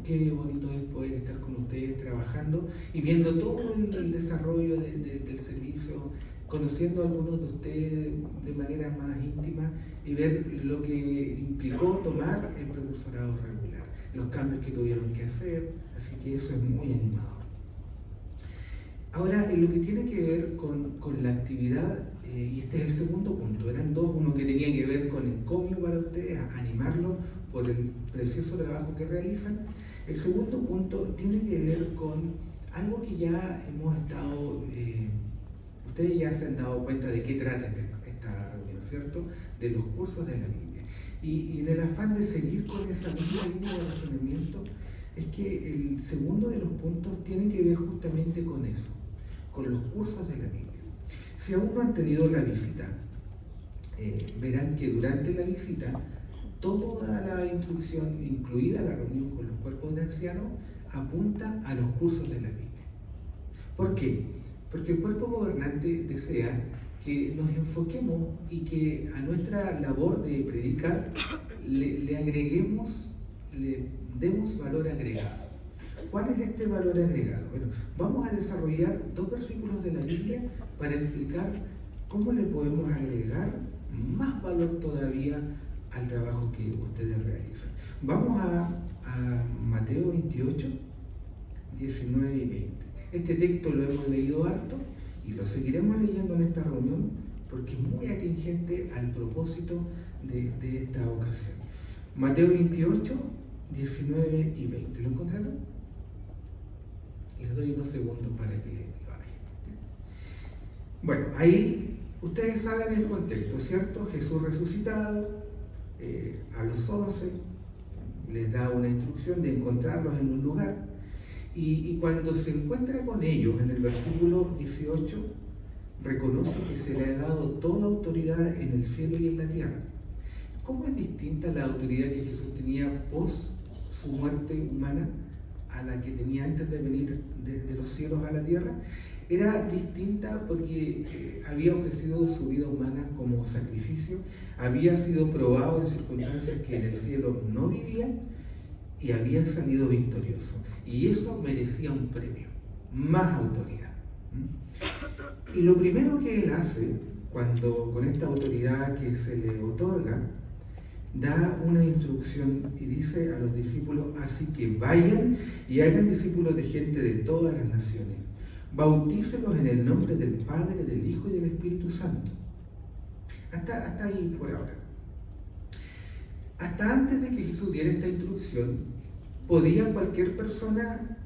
qué bonito es poder estar con ustedes trabajando y viendo todo el desarrollo del servicio, conociendo a algunos de ustedes de manera más íntima y ver lo que implicó tomar el precursorado regular, los cambios que tuvieron que hacer, así que eso es muy animador. Ahora, en lo que tiene que ver con la actividad, y este es el segundo punto, eran dos, uno que tenía que ver con encomio para ustedes, animarlos por el precioso trabajo que realizan. El segundo punto tiene que ver con algo que ya hemos estado, ustedes ya se han dado cuenta de qué trata esta reunión, ¿cierto? De los cursos de la Biblia. Y en el afán de seguir con esa misma línea de razonamiento, es que el segundo de los puntos tiene que ver justamente con eso, con los cursos de la Biblia. Si aún no han tenido la visita, verán que durante la visita, toda la instrucción, incluida la reunión con los cuerpos de ancianos, apunta a los cursos de la Biblia. ¿Por qué? Porque el cuerpo gobernante desea que nos enfoquemos y que a nuestra labor de predicar le agreguemos, le demos valor agregado. ¿Cuál es este valor agregado? Bueno, vamos a desarrollar 2 versículos de la Biblia para explicar cómo le podemos agregar más valor todavía al trabajo que ustedes realizan. Vamos a Mateo 28, 19 y 20. Este texto lo hemos leído harto y lo seguiremos leyendo en esta reunión porque es muy atingente al propósito de esta ocasión. Mateo 28, 19 y 20. ¿Lo encontraron? Les doy unos segundos para que lo hagan. Bueno, ahí ustedes saben el contexto, ¿cierto? Jesús resucitado, a los 11 les da una instrucción de encontrarlos en un lugar. Y cuando se encuentra con ellos, en el versículo 18, reconoce que se le ha dado toda autoridad en el cielo y en la tierra. ¿Cómo es distinta la autoridad que Jesús tenía pos su muerte humana a la que tenía antes de venir de los cielos a la tierra? Era distinta porque había ofrecido su vida humana como sacrificio, había sido probado en circunstancias que en el cielo no vivía y había salido victorioso. Y eso merecía un premio, más autoridad. Y lo primero que él hace, cuando con esta autoridad que se le otorga, da una instrucción y dice a los discípulos: así que vayan y hagan discípulos de gente de todas las naciones, bautícelos en el nombre del Padre, del Hijo y del Espíritu Santo. Hasta ahí por ahora. Hasta antes de que Jesús diera esta instrucción, ¿podía cualquier persona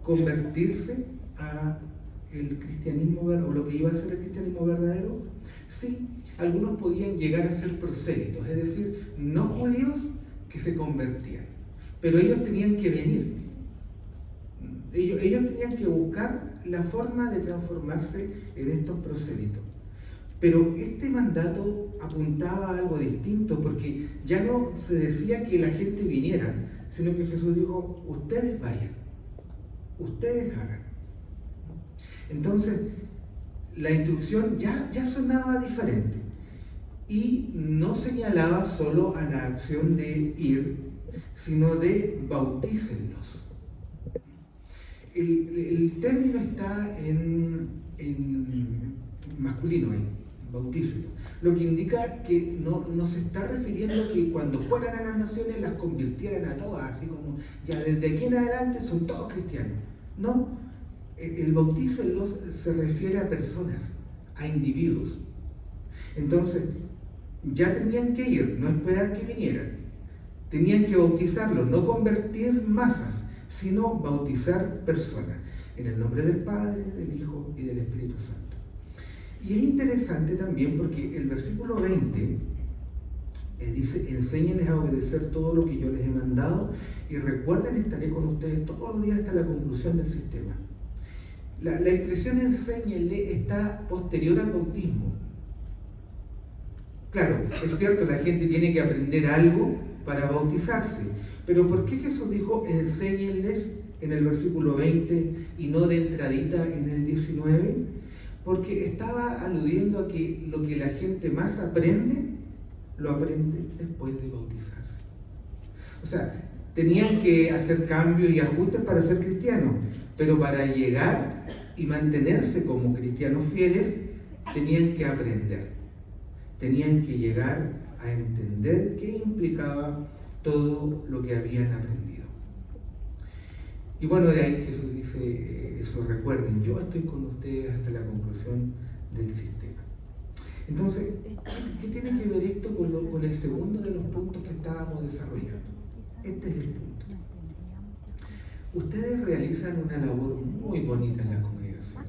convertirse a el cristianismo, o lo que iba a ser el cristianismo verdadero? Sí, algunos podían llegar a ser prosélitos, es decir, no judíos que se convertían, pero ellos tenían que venir. Ellos tenían que buscar la forma de transformarse en estos prosélitos. Pero este mandato apuntaba a algo distinto, porque ya no se decía que la gente viniera, sino que Jesús dijo: ustedes vayan, ustedes hagan. Entonces, la instrucción ya sonaba diferente y no señalaba solo a la acción de ir, sino de bautícenlos. El término está en masculino, bautícenlos, lo que indica que no se está refiriendo a que cuando fueran a las naciones las convirtieran a todas, así como ya desde aquí en adelante son todos cristianos. No, el bautícenlos se refiere a personas, a individuos. Entonces, ya tenían que ir, no esperar que vinieran. Tenían que bautizarlos, no convertir masas, sino bautizar personas, en el nombre del Padre, del Hijo y del Espíritu Santo. Y es interesante también porque el versículo 20 dice: enséñenles a obedecer todo lo que yo les he mandado y recuerden, estaré con ustedes todos los días hasta la conclusión del sistema. La expresión enséñenle está posterior al bautismo. Claro, es cierto, la gente tiene que aprender algo para bautizarse, pero ¿por qué Jesús dijo enséñenles en el versículo 20 y no de entradita en el 19? Porque estaba aludiendo a que lo que la gente más aprende, lo aprende después de bautizarse. O sea, tenían que hacer cambios y ajustes para ser cristianos, pero para llegar y mantenerse como cristianos fieles, tenían que aprender. Tenían que llegar a entender qué implicaba todo lo que habían aprendido. Y bueno, de ahí Jesús dice eso, recuerden, yo estoy con ustedes hasta la conclusión del sistema. Entonces, ¿qué tiene que ver esto con el segundo de los puntos que estábamos desarrollando? Este es el punto. Ustedes realizan una labor muy bonita en la congregación.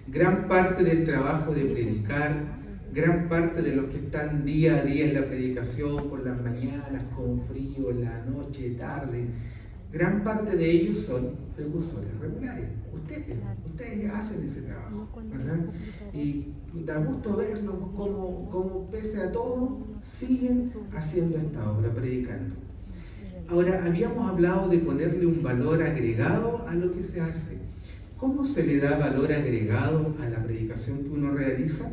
Gran parte del trabajo de predicar, gran parte de los que están día a día en la predicación, por las mañanas, con frío, en la noche, tarde, gran parte de ellos son precursores regulares. Ustedes ya hacen ese trabajo, ¿verdad? Y da gusto verlos como pese a todo siguen haciendo esta obra, predicando. Ahora, habíamos hablado de ponerle un valor agregado a lo que se hace. ¿Cómo se le da valor agregado a la predicación que uno realiza?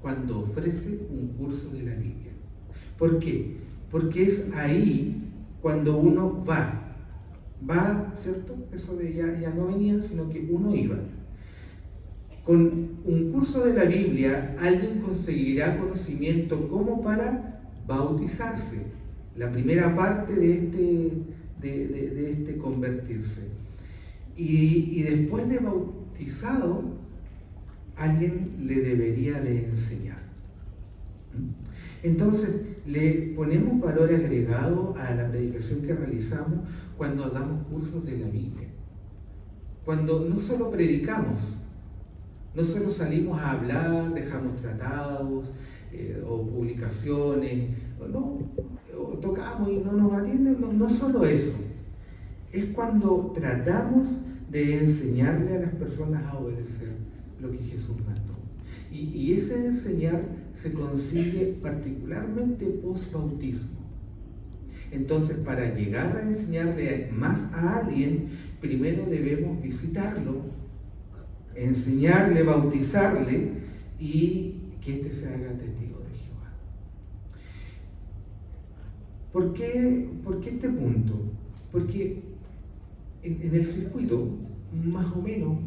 Cuando ofrece un curso de la Biblia. ¿Por qué? Porque es ahí cuando uno va, ¿cierto? Eso de ya no venían, sino que uno iba. Con un curso de la Biblia, alguien conseguirá conocimiento como para bautizarse. La primera parte de este convertirse. Y después de bautizado, alguien le debería de enseñar. Entonces, le ponemos valor agregado a la predicación que realizamos cuando damos cursos de la Biblia. Cuando no solo predicamos, no solo salimos a hablar, dejamos tratados o publicaciones, o tocamos y no nos atienden, no solo eso. Es cuando tratamos de enseñarle a las personas a obedecer lo que Jesús mandó. Y ese enseñar se consigue particularmente post-bautismo. Entonces, para llegar a enseñarle más a alguien, primero debemos visitarlo, enseñarle, bautizarle y que éste se haga testigo de Jehová. ¿Por qué este punto? Porque en el circuito, más o menos,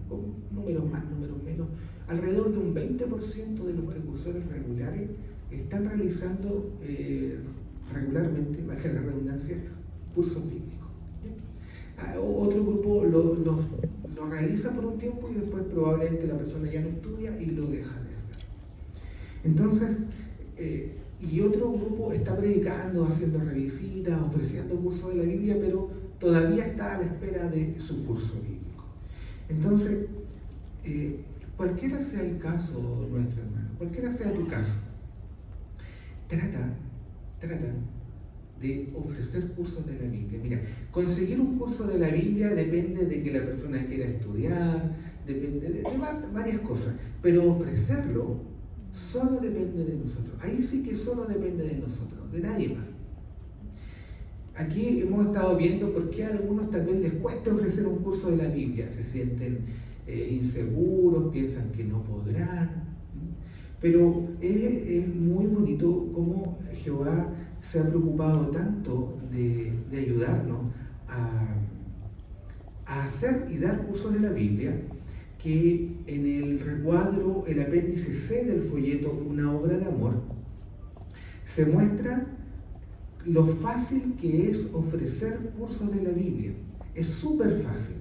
con números más, números menos, alrededor de un 20% de los precursores regulares están realizando regularmente, valga la redundancia, cursos bíblicos. Otro grupo lo realiza por un tiempo y después probablemente la persona ya no estudia y lo deja de hacer. Entonces, y otro grupo está predicando, haciendo revisitas, ofreciendo cursos de la Biblia, pero todavía está a la espera de su curso bíblico. Entonces, cualquiera sea el caso, nuestro hermano, cualquiera sea tu caso, trata de ofrecer cursos de la Biblia. Mira, conseguir un curso de la Biblia depende de que la persona quiera estudiar, depende de varias cosas, pero ofrecerlo solo depende de nosotros. Ahí sí que solo depende de nosotros, de nadie más. Aquí hemos estado viendo por qué a algunos tal vez les cuesta ofrecer un curso de la Biblia, se sienten inseguros, piensan que no podrán, pero es muy bonito cómo Jehová se ha preocupado tanto de ayudarnos a hacer y dar cursos de la Biblia, que en el recuadro, el apéndice C del folleto Una obra de amor, se muestra lo fácil que es ofrecer cursos de la Biblia. Es súper fácil.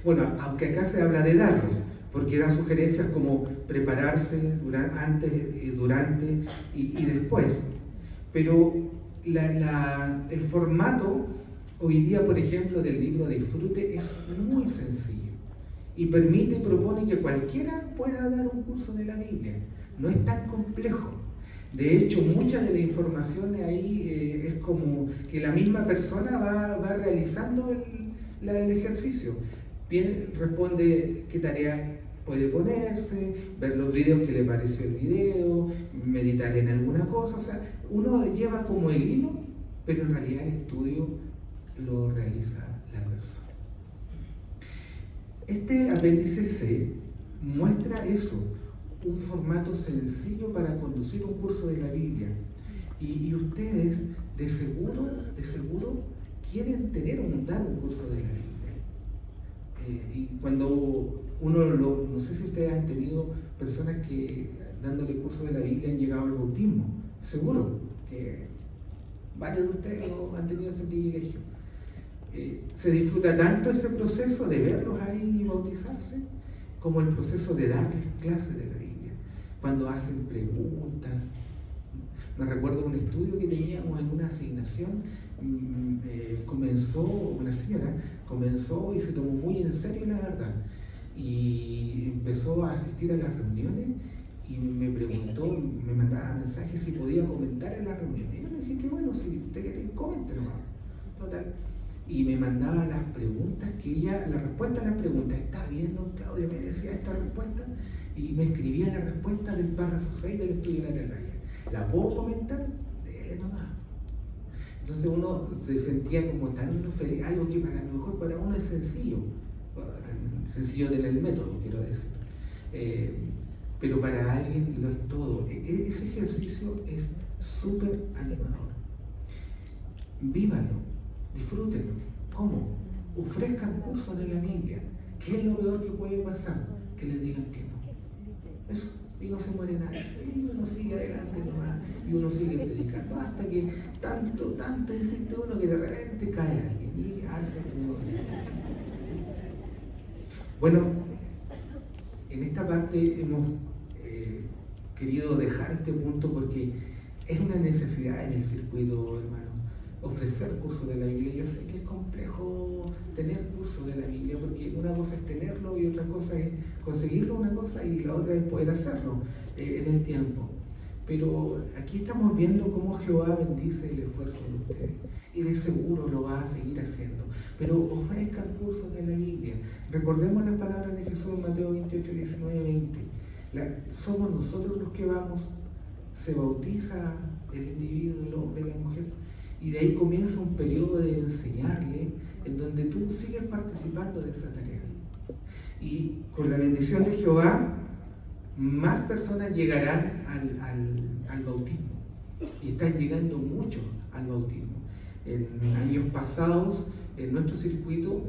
Bueno, aunque acá se habla de darlos, porque da sugerencias como prepararse antes, durante y después. Pero el formato hoy día, por ejemplo, del libro de disfrute es muy sencillo y permite y propone que cualquiera pueda dar un curso de la Biblia. No es tan complejo. De hecho, mucha de la información ahí es como que la misma persona va realizando el ejercicio. Bien, responde qué tarea puede ponerse, ver los videos que le pareció el video, meditar en alguna cosa. O sea, uno lleva como el hilo, pero en realidad el estudio lo realiza la persona. Este apéndice C muestra eso, un formato sencillo para conducir un curso de la Biblia. Y ustedes de seguro quieren dar un curso de la Biblia. Y cuando no sé si ustedes han tenido personas que dándole curso de la Biblia han llegado al bautismo. Seguro que varios de ustedes han tenido ese privilegio. Se disfruta tanto ese proceso de verlos ahí bautizarse, como el proceso de darles clases de la Biblia, cuando hacen preguntas. Me recuerdo un estudio que teníamos en una asignación, una señora comenzó y se tomó muy en serio la verdad, y empezó a asistir a las reuniones y me preguntó, me mandaba mensajes si podía comentar en las reuniones. Yo le dije que bueno, si usted quiere, comente nomás. Total. Y me mandaba las preguntas la respuesta a las preguntas. Está bien, don Claudio, me decía esta respuesta, y me escribía la respuesta del párrafo 6 del estudio de la Atalaya. ¿La puedo comentar? Nomás. Entonces uno se sentía como tan feliz, algo que para lo mejor para uno es sencillo del método, quiero decir. Pero para alguien lo es todo. Ese ejercicio es súper animador. Vívalo, disfrútenlo. ¿Cómo? Ofrezcan cursos de la Biblia. ¿Qué es lo peor que puede pasar? Que les digan que no. Eso. Y no se muere nadie. Y uno sigue adelante nomás. Y uno sigue predicando. Hasta que tanto insiste uno que de repente cae alguien. Y hace uno. Bueno, en esta parte hemos querido dejar este punto porque es una necesidad en el circuito, hermano, ofrecer cursos de la Biblia. Yo sé que es complejo tener cursos de la Biblia porque una cosa es tenerlo y otra cosa es conseguirlo, una cosa, y la otra es poder hacerlo en el tiempo. Pero aquí estamos viendo cómo Jehová bendice el esfuerzo de ustedes y de seguro lo va a seguir haciendo. Pero ofrezcan cursos de la Biblia. Recordemos las palabras de Jesús en Mateo 28, 19, 20. Somos nosotros los que vamos, se bautiza el individuo, el hombre, la mujer, y de ahí comienza un periodo de enseñarle en donde tú sigues participando de esa tarea. Y con la bendición de Jehová, más personas llegarán al bautismo. Y están llegando muchos al bautismo. En años pasados, en nuestro circuito,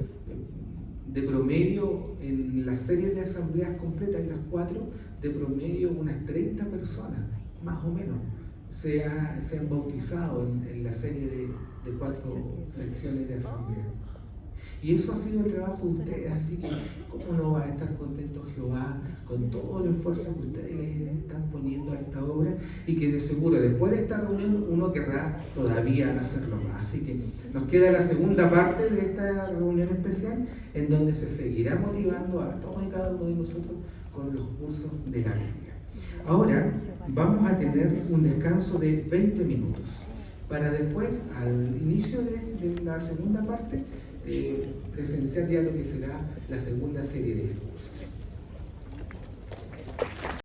de promedio, en las series de asambleas completas, en las 4, de promedio unas 30 personas, más o menos, se han bautizado en la serie de 4 secciones de asamblea. Y eso ha sido el trabajo de ustedes, así que ¿cómo no va a estar contento Jehová con todo el esfuerzo que ustedes le están poniendo a esta obra? Y que de seguro después de esta reunión uno querrá todavía hacerlo más. Así que nos queda la segunda parte de esta reunión especial, en donde se seguirá motivando a todos y cada uno de nosotros con los cursos de la Biblia. Ahora vamos a tener un descanso de 20 minutos para después, al inicio de la segunda parte, presenciar ya lo que será la segunda serie de cursos.